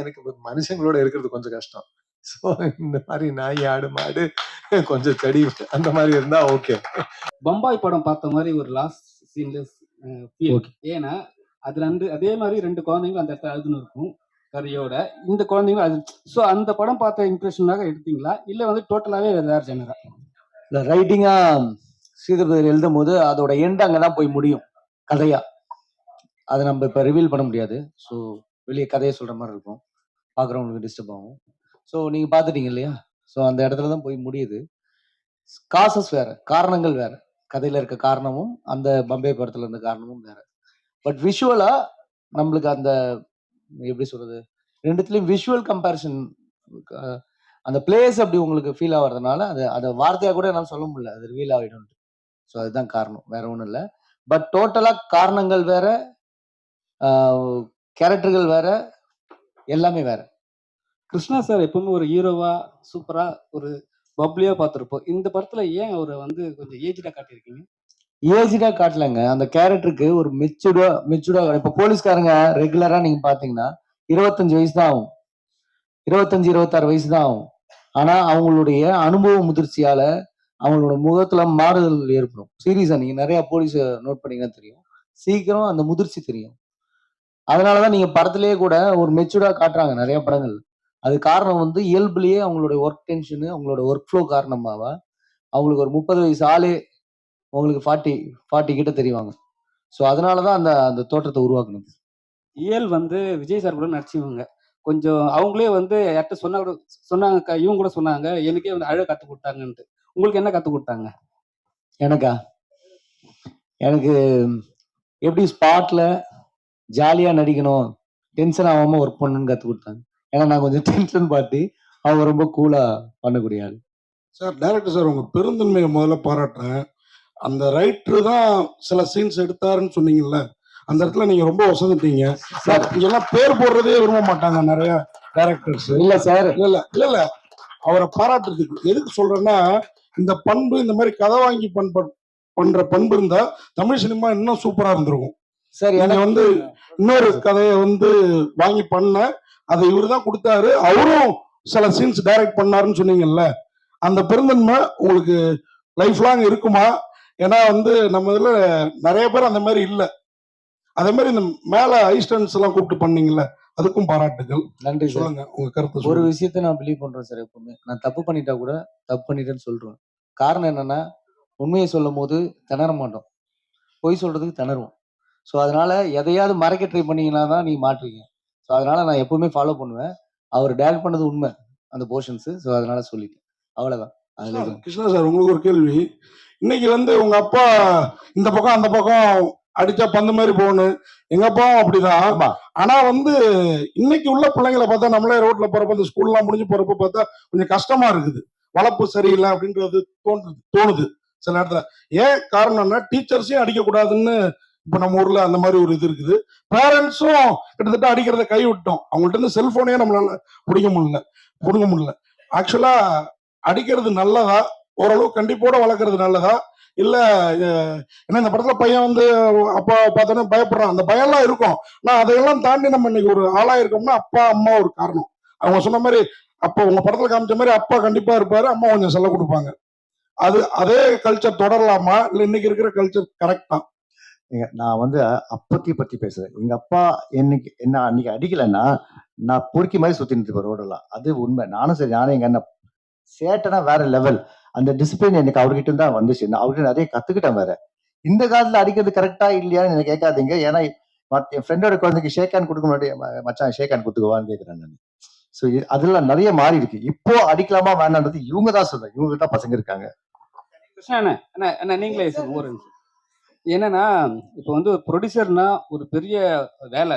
எனக்கு மனுஷங்களோட இருக்கிறது கொஞ்சம் கஷ்டம். ஸோ இந்த மாதிரி நாய், ஆடு, மாடு, கொஞ்சம் செடி அந்த மாதிரி இருந்தா ஓகே. பம்பாய் படம் பார்த்த மாதிரி ஒரு லாஸ்ட் சீன்ல ஃபீல். ஏன்னா அது அதே மாதிரி 2 குழந்தைங்களும் அந்த இடத்துல அழுதுன்னு இருக்கும் கதையோட. இந்த குழந்தைங்களும் அது. ஸோ அந்த படம் பார்த்த இம்ப்ரெஷனாக எடுத்தீங்களா இல்ல வந்து டோட்டலாவே வேற ஜெனரா? இல்ல, ரைட்டிங்கா ஸ்ரீதர் எழுதும் போது அதோட எண்ட் அங்கதான் போய் முடியும் கதையா. அதை நம்ம இப்ப ரிவீல் பண்ண முடியாது. ஸோ வெளியே கதையை சொல்ற மாதிரி இருக்கும், பாக்குறவங்களுக்கு டிஸ்டர்ப் ஆகும். ஸோ நீங்க பாத்துட்டீங்க இல்லையா? ஸோ அந்த இடத்துல தான் போய் முடியுது. காசஸ் வேற, காரணங்கள் வேற. கதையில இருக்க காரணமும் அந்த பம்பே படத்துல இருந்த காரணமும் வேற. பட் விஷுவலா நம்மளுக்கு அந்த எப்படி சொல்றது, ரெண்டுத்துலயும் விஷுவல் கம்பேரிசன், அந்த பிளேஸ் அப்படி உங்களுக்கு ஃபீல் ஆகிறதுனால அதை வார்த்தையா கூட என்னால சொல்ல முடியல, அது ரிவீல் ஆகிடும். ஸோ அதுதான் காரணம், வேற ஒன்றும் இல்லை. பட் டோட்டலா காரணங்கள் வேற, கேரக்டர்கள் வேற, எல்லாமே வேற. கிருஷ்ணா சார் எப்பவுமே ஒரு ஹீரோவா சூப்பரா ஒரு பப்ளியா பார்த்துருப்போம். இந்த படத்துல ஏன் அவரை வந்து கொஞ்சம் ஏஜ்டா காட்டியிருக்கீங்க? ஏஜ்டா காட்டலங்க, அந்த கேரக்டருக்கு ஒரு மெச்சூர்டா. இப்ப போலீஸ்காரங்க ரெகுலரா நீங்க பாத்தீங்கன்னா 25 வயசு தான் ஆகும், 25-26 வயசு தான் ஆகும். ஆனா அவங்களுடைய அனுபவ முதிர்ச்சியால அவங்களோட முகத்துல மாறுதல் ஏற்படும். சீரியஸா நீங்க நிறைய போலீஸ் நோட் பண்ணீங்கன்னா தெரியும், சீக்கிரம் அந்த முதிர்ச்சி தெரியும். அதனாலதான் நீங்க படத்திலேயே கூட ஒரு மெச்சூர்டா காட்டுறாங்க நிறைய படங்கள். அது காரணம் வந்து இயல்புலயே அவங்களுடைய ஒர்க் டென்ஷனு, அவங்களோட ஒர்க் ஃப்ளோ காரணமாவா அவங்களுக்கு ஒரு 30 வயசு ஆளே உங்களுக்கு 40 கிட்ட தெரிவாங்க. ஸோ அதனாலதான் அந்த அந்த தோற்றத்தை உருவாக்கணும். இயல் வந்து விஜய் சார் கூட நடிச்சவங்க. கொஞ்சம் அவங்களே வந்து யார்கிட்ட சொன்னாங்க, இவங்க கூட சொன்னாங்க எனக்கே வந்து அழ கத்து கொடுத்தாங்கன்ட்டு. உங்களுக்கு என்ன கத்து கொடுத்தாங்க? எனக்கு எப்படி ஸ்பாட்ல ஜாலியா நடிக்கணும், டென்ஷன் ஆகாம ஒர்க் பண்ணணும்னு கத்து கொடுத்தாங்க. ஏன்னா நான் கொஞ்சம் டென்ஷன் பார்ட்டி, அவங்க ரொம்ப கூலா பண்ணக்கூடிய ஆள். சார் டைரக்டர் சார், உங்க பெருந்தன்மையை முதல்ல பாராட்டுறேன். அந்த ரைட்டர் தான் சில சீன்ஸ் எடுத்தாருன்னு சொன்னீங்கல்ல, அந்த இடத்துல நீங்க ரொம்ப வசந்துட்டீங்க சார். இங்கெல்லாம் பேர் போடுறதே விரும்ப மாட்டாங்க நிறைய டைரக்டர்ஸ். இல்ல சார், இல்ல அவரை பாராட்டுறதுக்கு எதுக்கு சொல்றேன்னா, இந்த பண்பு, இந்த மாதிரி கதை வாங்கி பண்ற பண்பு இருந்தா தமிழ் சினிமா இன்னும் சூப்பரா இருந்திருக்கும். சரி, நீங்க வந்து இன்னொரு கதையை வந்து வாங்கி பண்ண, அதை இவரு தான் கொடுத்தாரு, அவரும் சில சீன்ஸ் டைரக்ட் பண்ணாருன்னு சொன்னீங்கல்ல, அந்த பெருந்தன்மை உங்களுக்கு லைஃப் லாங் இருக்குமா? ஏன்னா வந்து நம்ம இதுல நிறைய பேர் அந்த மாதிரி இல்லை. அதே மாதிரி இந்த மேல ஐஸ்டன்ஸ் எல்லாம் கூப்பிட்டு பண்ணீங்கல்ல, அதுக்கும் பாராட்டுகள். நன்றி. சொல்லுங்க உங்க கருத்து. ஒரு விஷயத்த நான் பிலீவ் பண்றேன் சார், எப்பவுமே நான் தப்பு பண்ணிட்டா கூட தப்பு பண்ணிட்டேன்னு சொல்றேன். காரணம் என்னன்னா, உண்மையை சொல்லும் போது திணற மாட்டோம், பொய் சொல்றதுக்கு திணறுவோம். ஸோ அதனால எதையாவது மறைக்க ட்ரை பண்ணீங்கன்னா தான் நீ மாட்டுவீங்க. ஸோ அதனால நான் எப்பவுமே ஃபாலோ பண்ணுவேன். அவர் டேரக்ட் பண்ணது உண்மை அந்த போர்ஷன்ஸ். ஸோ அதனால சொல்லிட்டேன், அவ்வளவுதான். கிருஷ்ணா சார், உங்களுக்கு ஒரு கேள்வி. இன்னைக்கு வந்து உங்க அப்பா இந்த பக்கம் அந்த பக்கம் அடிச்சா பந்து மாதிரி போகணும், எங்க அப்பாவும் அப்படிதான். ஆனா வந்து இன்னைக்கு உள்ள பிள்ளைங்களை பார்த்தா, நம்மளே ரோட்ல போறப்ப இந்த ஸ்கூல்லாம் முடிஞ்சு போறப்ப பார்த்தா கொஞ்சம் கஷ்டமா இருக்குது. வளர்ப்பு சரியில்லை அப்படின்றது தோணுது சில இடத்துல. ஏன் காரணம்னா, டீச்சர்ஸையும் அடிக்க கூடாதுன்னு இப்ப நம்ம ஊர்ல அந்த மாதிரி ஒரு இது இருக்குது. பேரண்ட்ஸும் கிட்டத்தட்ட அடிக்கிறத கை விட்டோம். அவங்கள்ட்ட இருந்து செல்போனே நம்மளால புடுங்க முடியல. ஆக்சுவலா அடிக்கிறது நல்லதா, ஓரளவு கண்டிப்போட வளர்க்கறது நல்லதா, இல்ல ஏன்னா இந்த படத்துல பையன் வந்து அப்பா பார்த்தோன்னே பயப்படுறான், அந்த பயம்லாம் இருக்கும். நான் அதையெல்லாம் தாண்டி நம்ம இன்னைக்கு ஒரு ஆளா இருக்கோம்னா அப்பா அம்மா ஒரு காரணம். அவங்க சொன்ன மாதிரி அப்பா உங்க படத்துல காமிச்ச மாதிரி அப்பா கண்டிப்பா இருப்பாரு, அம்மா கொஞ்சம் செல்ல கொடுப்பாங்க. அதே கல்ச்சர் தொடரலாமா, இல்ல இன்னைக்கு இருக்கிற கல்ச்சர் கரெக்டா? நான் வந்து அப்பத்தி பத்தி பேசுறேன். எங்க அப்பா என்ன அன்னைக்கு அடிக்கலைன்னா நான் பொறுக்கி மாதிரி சுத்தி நிறுத்துப்பேன் ரோடெல்லாம். அது உண்மை. நானும் சரி, நானும் எங்க அண்ணன் சேட்டனா வேற லெவல். அந்த டிசிப்ளின் எனக்கு அவர்கிட்ட தான் வந்துச்சு. நான் அவர்கிட்ட நிறைய கத்துக்கிட்டேன் வேற. இந்த காலத்துல அடிக்கிறது கரெக்டா இல்லையான்னு எனக்கு கேட்காதீங்க. ஏன்னா என் ஃப்ரெண்டோட குழந்தைக்கு ஷேக் ஹேண்ட் கொடுக்க முன்னாடி மச்சான் ஷேக் ஹேண்ட் கொடுத்துக்குவான்னு கேட்கிறேன் நான். ஸோ அதெல்லாம் நிறைய மாறி இருக்கு. இப்போ அடிக்கலாமா வேண்டான்றது இவங்க தான் சொல்றேன். இவங்க தான் பசங்க இருக்காங்க. நீங்களே ஒரு என்னன்னா, இப்போ வந்து ஒரு ப்ரொடியூசர்னா ஒரு பெரிய வேலை.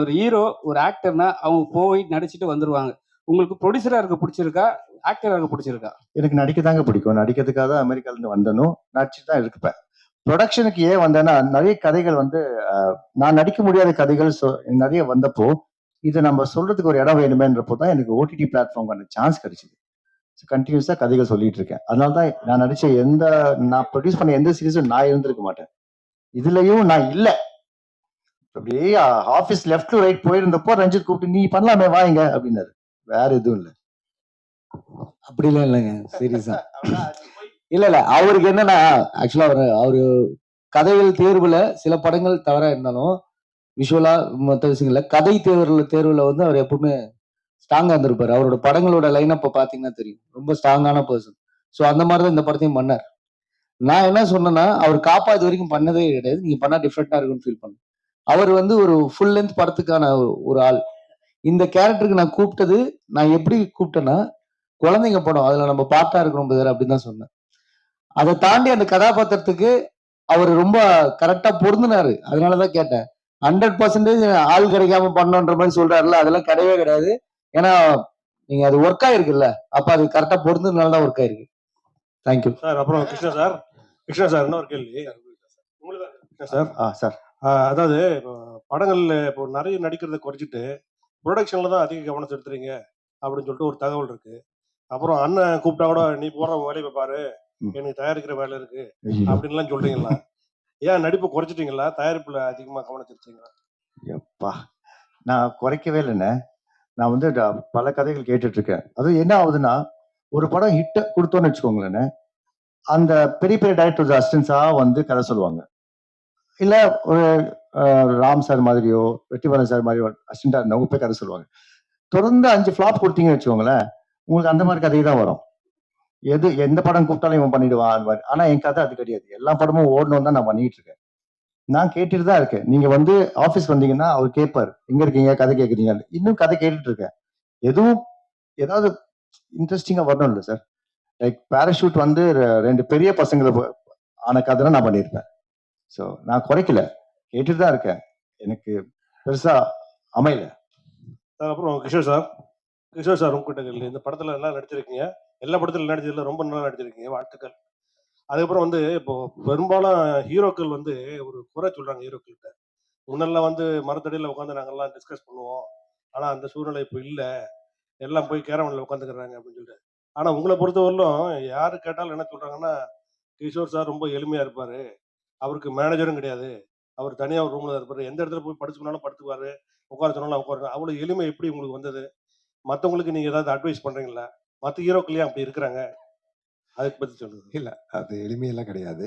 ஒரு ஹீரோ, ஒரு ஆக்டர்னா அவங்க போய் நடிச்சுட்டு வந்துருவாங்க. உங்களுக்கு ப்ரொடியூசரா இருக்க பிடிச்சிருக்கா, ஆக்டரா இருக்க பிடிச்சிருக்கா? எனக்கு நடிக்க தாங்க பிடிக்கும். நடிக்கிறதுக்காக தான் அமெரிக்கால இருந்து வந்தனும், நடிச்சுட்டு தான் இருப்பேன். ப்ரொடக்ஷனுக்கு ஏன் வந்தேன்னா, நிறைய கதைகள் வந்து நான் நடிக்க முடியாத கதைகள் நிறைய வந்தப்போ, இதை நம்ம சொல்றதுக்கு ஒரு இடம் வேணுமேன்றப்போ தான் எனக்கு ஓடிடி பிளாட்ஃபார்ம் சான்ஸ் கிடைச்சிது. கண்டினியூஸா கதைகள் சொல்லிட்டு இருக்கேன். அதனாலதான் நான் நடிச்ச நான் ப்ரொடியூஸ் பண்ண எந்த சீரீஸும் நான் இருந்திருக்க மாட்டேன். இதுலயும் நான் இல்ல. அப்படியே ஆபீஸ் லெஃப்ட் டு ரைட் போயிருந்தப்போ ரஞ்சித் கூப்பிட்டு நீ பண்ணலாமே வாங்க அப்படின்னாரு. வேற எதுவும் இல்லை. அப்படிலாம் இல்லைங்க, சீரியஸா. இல்ல அவருக்கு என்னன்னா, ஆக்சுவலா அவரு கதைகள் தேர்வுல சில படங்கள் தவறா இருந்தாலும் விஷுவலா மற்ற விஷயங்கள்ல கதை தேர்வுல வந்து அவர் எப்பவுமே ஸ்ட்ராங்கா இருந்திருப்பாரு. அவரோட படங்களோட லைனப்ப பாத்தீங்கன்னா தெரியும், ரொம்ப ஸ்ட்ராங்கான பர்சன். ஸோ அந்த மாதிரிதான் இந்த படத்தையும் பண்ணார். நான் என்ன சொன்னேன்னா, அவர் காப்பா இது வரைக்கும் பண்ணதே கிடையாது, நீங்க பண்ணா டிஃப்ரெண்டா இருக்கும்னு ஃபீல் பண்ணேன். அவர் வந்து ஒரு ஃபுல் லென்த் படத்துக்கான ஒரு ஆள். இந்த கேரக்டருக்கு நான் கூப்பிட்டது, நான் எப்படி கூப்பிட்டேன்னா, குழந்தைங்க படம், அதுல நம்ம பாட்டா இருக்கணும் பிரதர் அப்படின்னு தான் சொன்னேன். அதை தாண்டி அந்த கதாபாத்திரத்துக்கு அவர் ரொம்ப கரெக்டா பொருந்தினாரு. அதனாலதான் கேட்டேன். 100% ஆள் கிடைக்காம பண்ணோன்ற மாதிரி சொல்றாருல்ல, அதெல்லாம் கிடையவே கிடையாது. ஏன்னா நீங்க அது ஒர்க் ஆயிருக்குல்ல, அப்ப அது கரெக்டா பொருந்ததுனால தான் ஒர்க் ஆயிருக்கு. Thank you sir. அப்புறம் கிருஷ்ணா சார் இன்னொரு கேள்வி சார். சார் அதாவது இப்போ படங்கள்ல இப்போ நிறைய நடிக்கிறத குறைச்சிட்டு ப்ரொடக்ஷன்ல தான் அதிக கவனம் செலுத்துறீங்க அப்படின்னு சொல்லிட்டு ஒரு தகவல் இருக்கு. அப்புறம் அண்ணன் கூப்பிட்டா கூட நீ போடுற வேலையை பாரு, எனக்கு தயாரிக்கிற வேலை இருக்கு அப்படின்லாம் சொல்றீங்களா? ஏன் நடிப்பு குறைச்சிட்டீங்களா? தயாரிப்புல அதிகமா கவனம் செலுத்துறீங்களா? எப்பா, நான் குறைக்கவே இல்லைண்ணே. நான் வந்து பல கதைகள் கேட்டுட்டு இருக்கேன். அது என்ன ஆகுதுன்னா, ஒரு படம் ஹிட் கொடுத்தோன்னு வச்சுக்கோங்களேன், அந்த பெரிய பெரிய டைரக்டர்ஸ் அசிஸ்டன்ஸா வந்து கதை சொல்லுவாங்க. இல்ல ஒரு ராம் சார் மாதிரியோ வெற்றிமாறன் சார் மாதிரியோ அசிஸ்டண்டா இருந்தவங்க போய் கதை சொல்லுவாங்க. தொடர்ந்து 5 ஃபிளாப் கொடுத்தீங்கன்னு வச்சுக்கோங்களேன், உங்களுக்கு அந்த மாதிரி கதை தான் வரும். எந்த படம் கூப்பிட்டாலும் இவன் பண்ணிடுவான். ஆனா என் கதை அது கிடையாது. எல்லா படமும் ஓடணும் தான் நான் பண்ணிட்டு இருக்கேன். நான் கேட்டுட்டு தான் இருக்கேன். நீங்க வந்து ஆபீஸ் வந்தீங்கன்னா அவர் கேட்பாரு, எங்க இருக்கீங்க, கதை கேட்குறீங்க. இன்னும் கதை கேட்டுட்டு இருக்கேன். எதுவும் ஏதாவது இன்ட்ரெஸ்டிங்கா வரணும் இல்லை சார். லைக் பேராஷூட் வந்து 2 பெரிய பசங்களை ஆன கதை நான் பண்ணியிருப்பேன். ஸோ நான் குறைக்கல, கேட்டுட்டு தான் இருக்கேன். எனக்கு பெருசா அமையல. அப்புறம் கிஷோர் சார் உங்ககிட்ட கேள்வி. இந்த படத்துல எல்லாம் நடிச்சிருக்கீங்க, எல்லா படத்துல நடிச்சதுல ரொம்ப நல்லா நடிச்சிருக்கீங்க, வாழ்த்துக்கள். அதுக்கப்புறம் வந்து இப்போ பெரும்பாலும் ஹீரோக்கள் வந்து ஒரு குறை சொல்றாங்க ஹீரோக்கள்கிட்ட. முன்னெல்லாம் வந்து மரத்தடியில உட்காந்து நாங்கெல்லாம் டிஸ்கஸ் பண்ணுவோம், ஆனா அந்த சூழ்நிலை இப்போ இல்லை, எல்லாம் போய் கேரவன்ல உட்காந்துக்கிறாங்க அப்படின்னு சொல்லிட்டு. ஆனா உங்களை பொறுத்தவரையிலும் யாரு கேட்டாலும் என்ன சொல்றாங்கன்னா, கிஷோர் சார் ரொம்ப எளிமையா இருப்பாரு, அவருக்கு மேனேஜரும் கிடையாது, அவர் தனியா ஒரு ரூம்ல இருப்பாரு, எந்த இடத்துல போய் படுத்துக்கணும்னாலும் படுத்துக்குவாரு, உட்கார சொன்னாலும் உட்காருங்க. அவ்வளவு எளிமை எப்படி உங்களுக்கு வந்தது? மற்றவங்களுக்கு நீங்க ஏதாவது அட்வைஸ் பண்றீங்களா? மற்ற ஹீரோக்கள்லயும் அப்படி இருக்கிறாங்க, அதுக்கு பத்தி சொல்லுங்க. இல்ல, அது எளிமையெல்லாம் கிடையாது.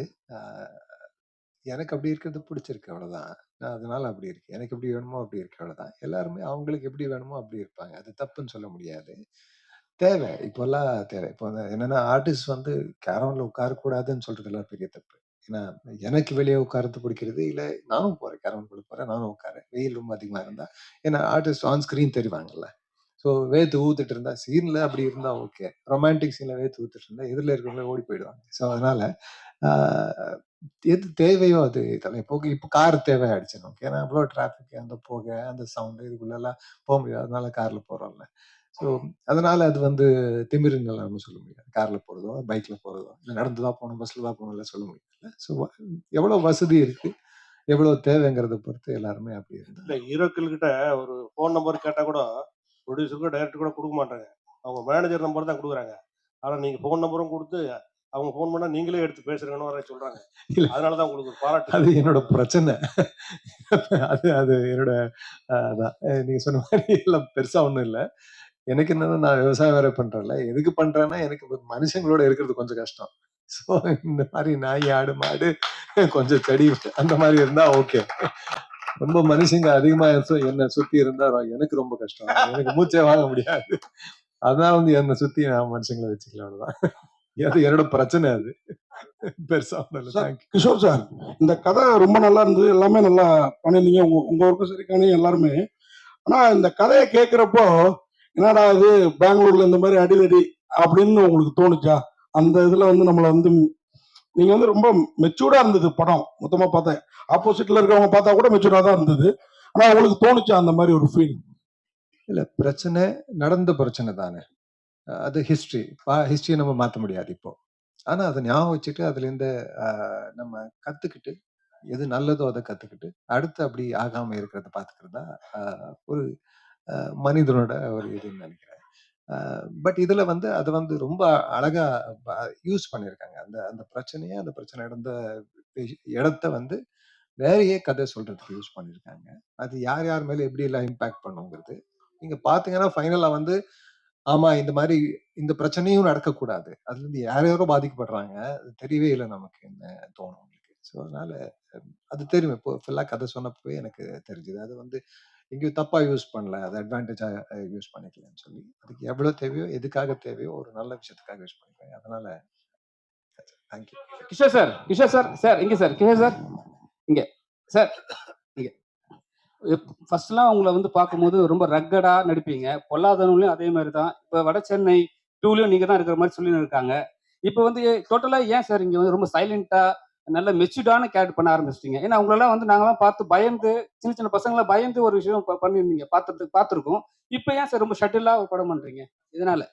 எனக்கு அப்படி இருக்கிறது பிடிச்சிருக்கு, அவ்வளவுதான். நான் அதனால அப்படி இருக்கு. எனக்கு எப்படி வேணுமோ அப்படி இருக்கு, அவ்வளவுதான். எல்லாருமே அவங்களுக்கு எப்படி வேணுமோ அப்படி இருப்பாங்க. அது தப்புன்னு சொல்ல முடியாது. தேவை, இப்போல்லாம் தேவை. இப்போ என்னன்னா, ஆர்டிஸ்ட் வந்து கேரவன்ல உட்காரக்கூடாதுன்னு சொல்றதெல்லாம் பெரிய தப்பு. ஏன்னா எனக்கு வெளியே உட்கார்றது பிடிக்கிறது இல்ல. நானும் போறேன், கேரவன் போறேன், நானும் உட்காரேன். வெயில் ரொம்ப அதிகமா இருந்தா. ஏன்னா ஆர்டிஸ்ட் ஆன் ஸ்கிரீன் தெரிவாங்கல்ல. ஸோ வேத்து ஊத்துட்டு இருந்தா, சீன்ல அப்படி இருந்தா ஓகே. ரொமான்டிக் சீன்ல வேத்து ஊத்துட்டு இருந்தா எதிரில் இருக்கிறவங்களே ஓடி போயிடுவாங்க. ஸோ அதனால எது தேவையோ அது இதெல்லாம். இப்போ கார் தேவை ஆயிடுச்சு நமக்கு. ஏன்னா அவ்வளோ டிராஃபிக், அந்த புகை, அந்த சவுண்டு, இதுக்குள்ளெல்லாம் போக முடியாது. அதனால கார்ல போறோம்ல. ஸோ அதனால அது வந்து திமிருன்னு நம்ம சொல்ல முடியாது. கார்ல போறதோ, பைக்ல போறதோ, இல்லை நடந்து தான் போகணும், பஸ்ல தான் போகணும் சொல்ல முடியாது. ஸோ எவ்வளோ வசதி இருக்கு, எவ்வளவு தேவைங்கிறத பொறுத்து எல்லாருமே அப்படி இருந்தா. இல்ல, ஹீரோக்கள் கிட்ட ஒரு ஃபோன் நம்பர் கேட்டா கூட ப்ரொடியூசருக்கும் டைரக்டர் கூட கொடுக்க மாட்டாங்க, அவங்க மேனேஜர் நம்பர் தான் கொடுக்குறாங்க. ஆனா நீங்க ஃபோன் நம்பரும் கொடுத்து அவங்க ஃபோன் பண்ணா நீங்களே எடுத்து பேசுறீங்கன்னு வர சொல்றாங்க. இல்ல, அதனாலதான் உங்களுக்கு ஒரு பாராட்டு. அது என்னோட பிரச்சனை. அது அது என்னோட அதான் நீங்க சொன்ன மாதிரி எல்லாம் பெருசா ஒண்ணும் இல்ல. எனக்கு என்னன்னா, நான் விவசாயம் வேற பண்றேன்ல. எதுக்கு பண்றேன்னா, எனக்கு மனுஷங்களோட இருக்கிறது கொஞ்சம் கஷ்டம். ஸோ இந்த மாதிரி நாய், ஆடு, மாடு, கொஞ்சம் செடி அந்த மாதிரி இருந்தா ஓகே. ரொம்ப மனுஷங்க அதிகமா என்னை சுத்தி இருந்தா எனக்கு ரொம்ப கஷ்டம். எனக்கு மூச்சே வாங்க முடியாது. அதான் வந்து என்னை சுத்தி நான் மனுஷங்களை வச்சுக்கல, அவ்வளவுதான். அது என்னோட பிரச்சனை. அது பெருசா ஒண்ணும் இல்ல. Sir, Thank you. Kishore sir, இந்த கதை ரொம்ப நல்லா இருந்தது, எல்லாமே நல்லா பண்ணிருந்தீங்க. உங்க ஒர்க்கும் சரி, கனி எல்லாருமே. ஆனா இந்த கதையை கேட்கிறப்போ என்னடா இது பெங்களூர்ல இந்த மாதிரி அடிதடி அப்படின்னு உங்களுக்கு தோணுச்சா? அந்த இதுல வந்து நம்மள வந்து நீங்க வந்து ரொம்ப மெச்சூர்டா இருந்தது படம் மொத்தமா பார்த்தேன். ஆப்போசிட்ல இருக்கவங்க பார்த்தா கூட மெச்சூர்டா தான் இருந்தது. ஆனா உங்களுக்கு தோணுச்சா அந்த மாதிரி ஒரு ஃபீல்? இல்ல, பிரச்சனை நடந்த பிரச்சனை தானே. அது ஹிஸ்டரியை நம்ம மாத்த முடியாது இப்போ. ஆனா அதை ஞாபகம் வச்சுட்டு அதுல இருந்து நம்ம கத்துக்கிட்டு, எது நல்லதோ அதை கத்துக்கிட்டு அடுத்து அப்படி ஆகாம இருக்கிறத பாத்துக்கிறதா ஒரு மனிதனோட ஒரு இதுன்னு நினைக்கிறேன். பட் இதுல வந்து அதை வந்து ரொம்ப அழகா யூஸ் பண்ணியிருக்காங்க. அந்த அந்த பிரச்சனை நடந்த இடத்த வந்து வேறையே கதை சொல்றதுக்கு யூஸ் பண்ணியிருக்காங்க. அது யார் யார் மேல எப்படி எல்லாம் இம்பாக்ட் பண்ணுங்கிறது. நீங்க பார்த்தீங்கன்னா, ஃபைனலா வந்து ஆமா இந்த மாரி இந்த பிரச்சனையும் நடக்கக்கூடாது. அதுலருந்து யார் யாரோ பாதிக்கப்படுறாங்க. அது தெரியவே இல்ல நமக்குன்னு தோணும் உங்களுக்கு. ஸோ அதனால அது தெரியும். இப்போ ஃபுல்லா கதை சொன்னப்பவே எனக்கு தெரிஞ்சது. அது வந்து எங்கேயும் தப்பா யூஸ் பண்ணல. அது அட்வான்டேஜா யூஸ் பண்ணிக்கலன்னு சொல்லி. அதுக்கு எவ்வளோ தேவையோ, எதுக்காக தேவையோ ஒரு நல்ல விஷயத்துக்காக யூஸ் பண்ணிருக்காங்க. அதனால thank you. Kishore sir sir இங்க சார் கிஷோர் சார் இங்க சார் இங்க ஃபர்ஸ்ட்லாம் உங்களை வந்து பார்க்கும்போது ரொம்ப ரக்கடா நடிப்பீங்க. பொல்லாதவங்களையும் அதே மாதிரி தான். இப்போ வட சென்னை 2லயும் நீங்க தான் இருக்கிற மாதிரி சொல்லி இருக்காங்க. இப்போ வந்து டோட்டலா ஏன் சார் இங்க வந்து ரொம்ப சைலண்டா நல்ல மெச்சூர்டான கேரக்டர் பண்ண ஆரம்பிச்சிட்டீங்க? ஏன்னா உங்களெல்லாம் வந்து நாங்களாம் பார்த்து பயந்து சின்ன சின்ன பசங்களை பயந்து ஒரு விஷயம் பண்ணியிருந்தீங்க பார்த்துருக்கோம். இப்போ ஏன் சார் ரொம்ப ஷட்டிலா ஒரு படம் பண்றீங்க? இதனால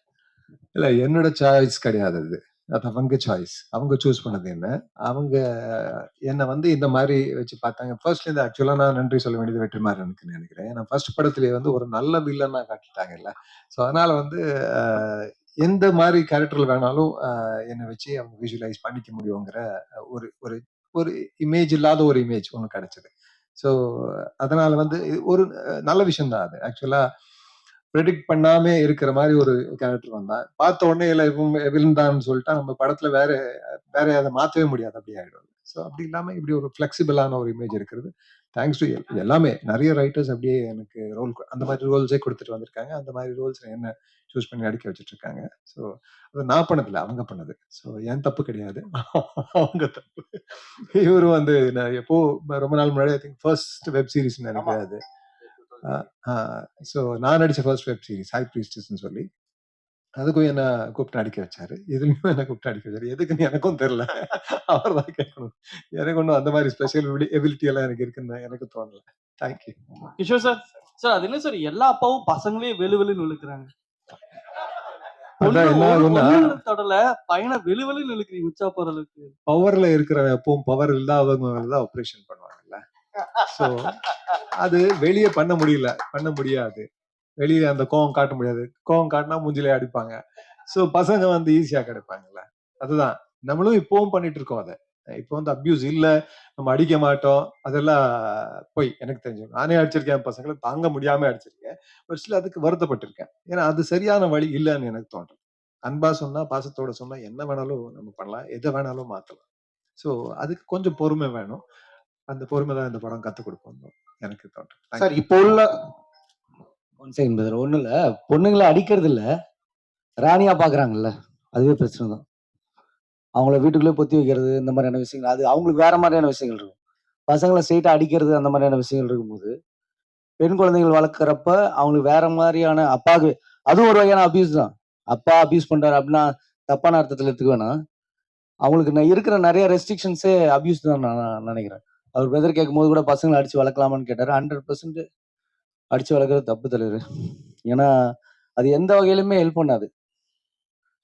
இல்ல என்னோட சாய்ஸ் கிடையாது அது. அது அவங்க சாய்ஸ். அவங்க சூஸ் பண்ணது என்ன. அவங்க என்ன வந்து இந்த மாரி வச்சு பார்த்தாங்க. ஃபர்ஸ்ட்லேருந்து ஆக்சுவலா நான் நன்றி சொல்ல வேண்டியது வெற்றிமாறனுக்குன்னு நெனைக்கிறேன். ஏன்னா ஃபர்ஸ்ட் படத்திலேயே வந்து ஒரு நல்ல வில்லனா காட்டிட்டாங்கல்ல. ஸோ அதனால வந்து அ எந்த மாரி கேரக்டர்ல வேணாலும் என்ன வச்சு அவங்க விஷுவலைஸ் பண்ணிக்க முடியுங்கிற ஒரு ஒரு ஒரு இமேஜ் இல்லாத ஒரு இமேஜ் ஒண்ணு கிடைச்சது. ஸோ அதனால வந்து ஒரு நல்ல விஷயம் தான் அது. ஆக்சுவலா ப்ரெடிக்ட் பண்ணாம இருக்கிற மாரி ஒரு கேரக்டர் வந்தான். பார்த்த உடனே இல்ல இவன் வில்லன் தான்னு சொல்லிட்டா நம்ம படத்துல வேற வேற அத மாத்தவே முடியாது. அப்படி ஆயிடும். ஸோ அப்படி இல்லாம இப்படி ஒரு ஃப்ளெக்சிபிளான ஒரு இமேஜ் இருக்கிறது. தேங்க்ஸ் டு எல்லாமே நெறைய ரைட்டர்ஸ் அப்படியே எனக்கு அந்த மாதிரி ரோல்ஸே குடுத்துட்டு வந்திருக்காங்க. அந்த மாதிரி ரோல்ஸ் என்ன சூஸ் பண்ணி நடிக்க வச்சுட்டு இருக்காங்க. ஸோ அது நான் பண்ணதில்ல. அவங்க பண்ணது. ஸோ என் தப்பு கிடையாது. அவங்க தப்பு. இவரு வந்து நான் எப்போ ரொம்ப நாள் முன்னாடி I think first web series நெனைக்கிறேன் அது. ஸோ நான் நடிச்ச ஃபர்ஸ்ட் வெப் சீரிஸ் ஹை ப்ரீஸ்டஸ்ன்னு சொல்லி அதுக்கும் என்ன கூப்பிட்டு அடிக்க வச்சாரு. இதுலயும் என்ன கூப்பிட்டு அடிக்க வச்சாரு. எதுக்குன்னு எனக்கும் தெரியல. அவர் தான் கேட்கணும். எனக்கு ஒண்ணும் அந்த மாதிரி ஸ்பெஷல் எபிலிட்டி எல்லாம் எனக்கு இருக்குன்னு எனக்கு தோணல. Thank you. Kishore sir sir அது என்ன சார் எல்லா அப்பாவும் பசங்களே வெளு வெளுன்னு இழுக்கிறாங்க. அதான் என்ன ஆகும்னா தொடல பையனை வெளு வெளுன்னு இழுக்கிறீங்க உச்சா போற அளவுக்கு. பவர்ல இருக்கிறவன் எப்பவும் பவர் இல்லாதவங்க தான் ஆப்ரேஷன் பண்ணுவாங்கல்ல. ஸோ அது வெளியே பண்ண முடியாது. வெளியே அந்த கோவம் காட்ட முடியாது. கோவம் காட்டினா மூஞ்சிலே அடிப்பாங்க. ஸோ பசங்க வந்து ஈஸியா கிடைப்பாங்கல்ல. அதுதான் நம்மளும் இப்பவும் பண்ணிட்டு இருக்கோம் அதை. இப்போ வந்து அபியூஸ் இல்ல, நம்ம அடிக்க மாட்டோம். அதெல்லாம் போய் எனக்கு தெரிஞ்சு. நானே அடிச்சிருக்கேன் பசங்களை தாங்க முடியாம அடிச்சிருக்கேன். ஒரு சில அதுக்கு வருத்தப்பட்டிருக்கேன். ஏன்னா அது சரியான வழி இல்லைன்னு எனக்கு தோன்றும். அன்பா சொன்னா, பாசத்தோட சொன்னா என்ன வேணாலும் நம்ம பண்ணலாம். எதை வேணாலும் மாத்தலாம். ஸோ அதுக்கு கொஞ்சம் பொறுமை வேணும். அந்த பொறுமை தான் இந்த படம் கத்துக் கொடுக்கும் எனக்கு தோன்றும். சார் இப்போ உள்ள ஒன் செகண்ட் பிரதர். ஒண்ணும் இல்ல, பொண்ணுங்களை அடிக்கிறது இல்ல, ராணியா பாக்குறாங்கல்ல, அதுவே பிரச்சனை தான். அவங்கள வீட்டுக்குள்ளே பொத்தி வைக்கிறது இந்த மாதிரியான விஷயங்கள், அது அவங்களுக்கு வேற மாதிரியான விஷயங்கள் இருக்கும். பசங்களை ஸ்ட்ரெயிட்டா அடிக்கிறது அந்த மாதிரியான விஷயங்கள் இருக்கும்போது, பெண் குழந்தைகள் வளர்க்குறப்ப அவங்களுக்கு வேற மாதிரியான அப்பாவுக்கு அதுவும் ஒரு வகையான அபியூஸ் தான். அப்பா அபியூஸ் பண்றாரு அப்படின்னா தப்பான அர்த்தத்துல எடுத்துக்க வேணாம். அவங்களுக்கு இருக்கிற நிறைய ரெஸ்ட்ரிக்ஷன்ஸே அபியூஸ் தான் நான் நினைக்கிறேன். அவர் பிரதர் கேட்கும்போது கூட பசங்களை அடிச்சு வளர்க்கலாமான்னு கேட்டாரு. 100% அடிச்சு வளர்க்குறது தப்பு தலைவர். ஏன்னா அது எந்த வகையிலுமே ஹெல்ப் பண்ணாது.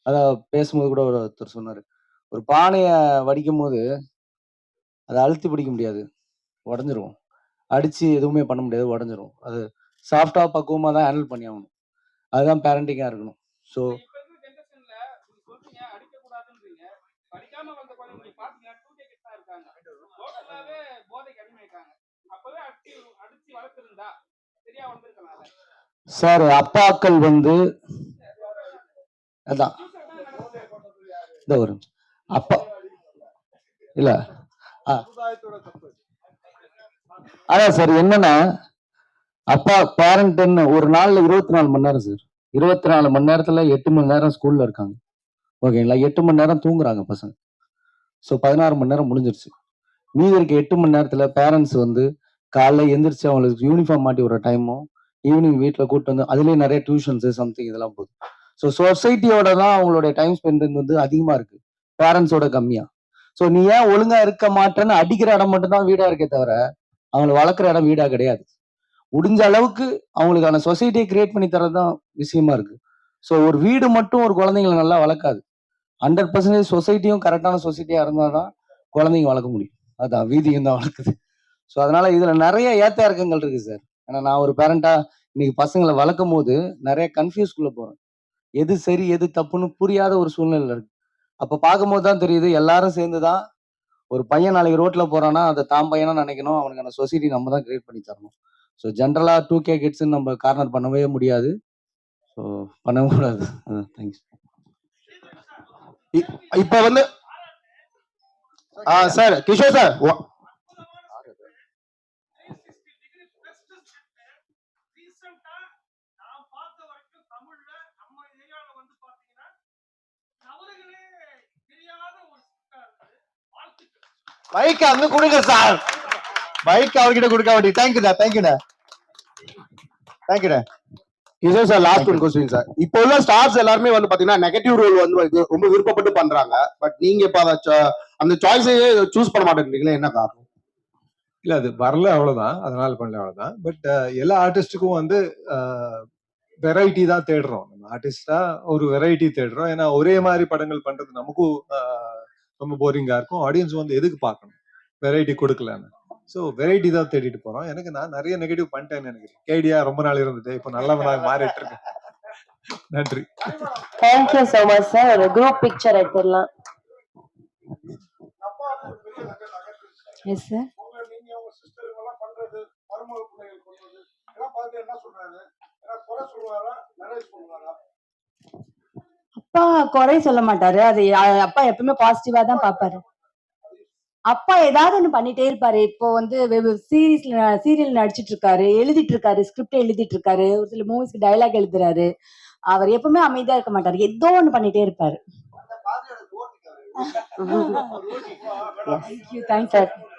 அதான் பேசும்போது கூட ஒருத்தர் சொன்னாரு, ஒரு பானைய வடிக்கும் போது அதை அழுத்தி பிடிக்க முடியாது, உடஞ்சிரும். அடிச்சு எதுவுமே பண்ண முடியாது, உடஞ்சிரும். அது சாஃப்டா பக்குவமா தான் ஹேண்டில் பண்ணி ஆகணும். அதுதான் பேரண்டிங்கா இருக்கணும். ஸோ படிக்காம வந்த குழந்தைங்க பாத்தீங்கன்னா 2K கிட்ஸ் தான் இருக்காங்க. டோட்டலாவே போதைக்கு அடிமையாயிட்டாங்க. அப்பவே அடிச்சு வளர்த்திருந்தா சரியா வந்திருக்கலாம். சார் அப்பாக்கள் வந்து அதான் இந்த ஒரு அப்பா இல்ல அதான் சார் என்னன்னா, அப்பா பேரண்ட்ன்னு ஒரு நாள்ல 24 மணி நேரம் சார். 24 மணி நேரத்துல 8 மணி நேரம் ஸ்கூல்ல இருக்காங்க. ஓகேங்களா? 8 மணி நேரம் தூங்குறாங்க பசங்க. ஸோ 16 மணி நேரம் முடிஞ்சிருச்சு. மீதி இருக்க 8 மணி நேரத்துல பேரண்ட்ஸ் வந்து காலைல எந்திரிச்சு அவங்களுக்கு யூனிஃபார்ம் மாட்டி விடுற டைமும், ஈவினிங் வீட்டுல கூப்பிட்டு வந்து அதுலயே நிறைய டியூஷன்ஸ் சம்திங் இதெல்லாம் போகுது. ஸோ சொசைட்டியோட தான் அவங்களுடைய டைம் ஸ்பெண்ட் வந்து அதிகமா இருக்கு, பேரண்ட்ஸோட கம்மியா. ஸோ நீ ஏன் ஒழுங்கா இருக்க மாட்டேன்னு அடிக்கிற இடம் மட்டும் தான் வீடா இருக்கே தவிர அவங்களை வளர்க்குற இடம் வீடா கிடையாது. முடிஞ்ச அளவுக்கு அவங்களுக்கான சொசைட்டியை கிரியேட் பண்ணி தரதான் விஷயமா இருக்கு. ஸோ ஒரு வீடு மட்டும் ஒரு குழந்தைங்களை நல்லா வளர்க்காது. 100% சொசைட்டியும் கரெக்டான சொசைட்டியா இருந்தாதான் குழந்தைங்க வளர்க்க முடியும். அதான் வீதியும் தான் வளர்க்குது. ஸோ அதனால இதுல நிறைய ஏத்த இறக்கங்கள் இருக்கு சார். ஏன்னா நான் ஒரு பேரண்டா இன்னைக்கு பசங்களை வளர்க்கும் போது நிறைய கன்ஃபியூஸ்குள்ள போறேன். எது சரி எது தப்புன்னு புரியாத ஒரு சூழ்நிலை இருக்கு. அப்ப பார்க்கும்போது தான் தெரியுது எல்லாரும் சேர்ந்துதான் ஒரு பையன் நாளைக்கு ரோட்ல போறான்னா அதை தான் பையனா நினைக்கணும். அவனுக்கான சொசைட்டி நம்ம தான் கிரியேட் பண்ணி தரணும். ஸோ ஜென்ரலா 2K கிட்ஸ்ன்னு நம்ம கார்னர் பண்ணவே முடியாது. ஸோ பண்ணவும் கூடாது. தேங்க்ஸ். இப்ப வந்து சார் கிஷோர் சார் பைக் அங்க கொடுங்க சார். பைக் அவர்கிட்ட கொடுக்க வேண்டிய. தேங்க்யூடா தேங்க்யூடா தேங்க்யூடா. Kishore sir last one question sir. இப்போ உள்ள ஸ்டார்ஸ் எல்லாருமே வந்து பாத்தீங்கன்னா நெகட்டிவ் ரோல் வந்து ரொம்ப விருப்பப்பட்டு பண்றாங்க. பட் நீங்க இப்ப அந்த சாய்ஸையே சூஸ் பண்ண மாட்டேங்கிறீங்களா, என்ன காரணம்? இல்ல அது வரல அவ்வளவுதான், அதனால பண்ணல அவ்வளவுதான். பட் எல்லா ஆர்டிஸ்டுக்கும் வந்து வெரைட்டி தான் தேடுறோம். நம்ம ஆர்டிஸ்டா ஒரு வெரைட்டி தேடுறோம். ஏன்னா ஒரே மாதிரி படங்கள் பண்றது நமக்கும் ரொம்ப போரிங்கா இருக்கும். ஆடியன்ஸ் வந்து எதுக்கு பார்க்கணும், வெரைட்டி கொடுக்கலன்னு. ஸோ வெரைட்டி தான் தேடிட்டு போறோம். நான் நிறைய நெகட்டிவ் பண்ணிட்டேன்னு நினைக்கிறேன். கேடியா ரொம்ப நாள் இருந்தது, இப்போ நல்லவனாக மாறிட்டு இருக்கேன். நன்றி. Thank you so much sir. ஒரு குரூப் பிக்சர் எடுத்துடலாம். Yes sir. நீங்க உங்க சிஸ்டர் எல்லாம் பண்றது, மருமக பிள்ளைகள் பண்றது எல்லாம் பார்த்து என்ன சொல்றாரு? குறை சொல்லுவாரா, நிறைய சொல்லுவாரா? அப்பா குறை சொல்ல மாட்டாரு. அது அப்பா எப்பவுமே பாசிட்டிவா தான் பாப்பாரு. அப்பா ஏதாவது ஒண்ணு பண்ணிட்டே இருப்பாரு. இப்போ வந்து சீரியல் நடிச்சிட்டு இருக்காரு, எழுதிட்டு இருக்காரு, ஸ்கிரிப்ட் எழுதிட்டு இருக்காரு, ஒரு சில மூவிஸ்க்கு டயலாக் எழுதுறாரு. அவர் எப்பவுமே அமைதியா இருக்க மாட்டாரு, ஏதோ ஒண்ணு பண்ணிட்டே இருப்பாரு.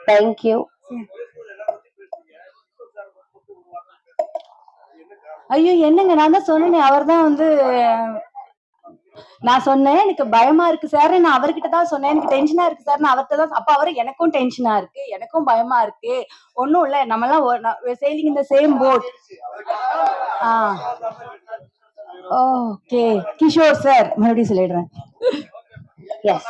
தேங்க்யூ. ஐயோ என்னங்க, நான் தான் சொன்னேன். அவர் தான் வந்து நான் சொன்னேன் எனக்கு பயமா இருக்கு சார், நான் அவர்கிட்ட தான் சொன்னேன். எனக்கு டென்ஷனா இருக்கு சார், நான் அவர்கிட்ட தான். அப்ப அவரு எனக்கும் டென்ஷனா இருக்கு, எனக்கும் பயமா இருக்கு, ஒன்னும் இல்ல, நம்ம எல்லாம் சேலிங் இந்த same boat. Okay Kishore sir, மறுபடியும் சொல்லிடுறேன். எஸ்.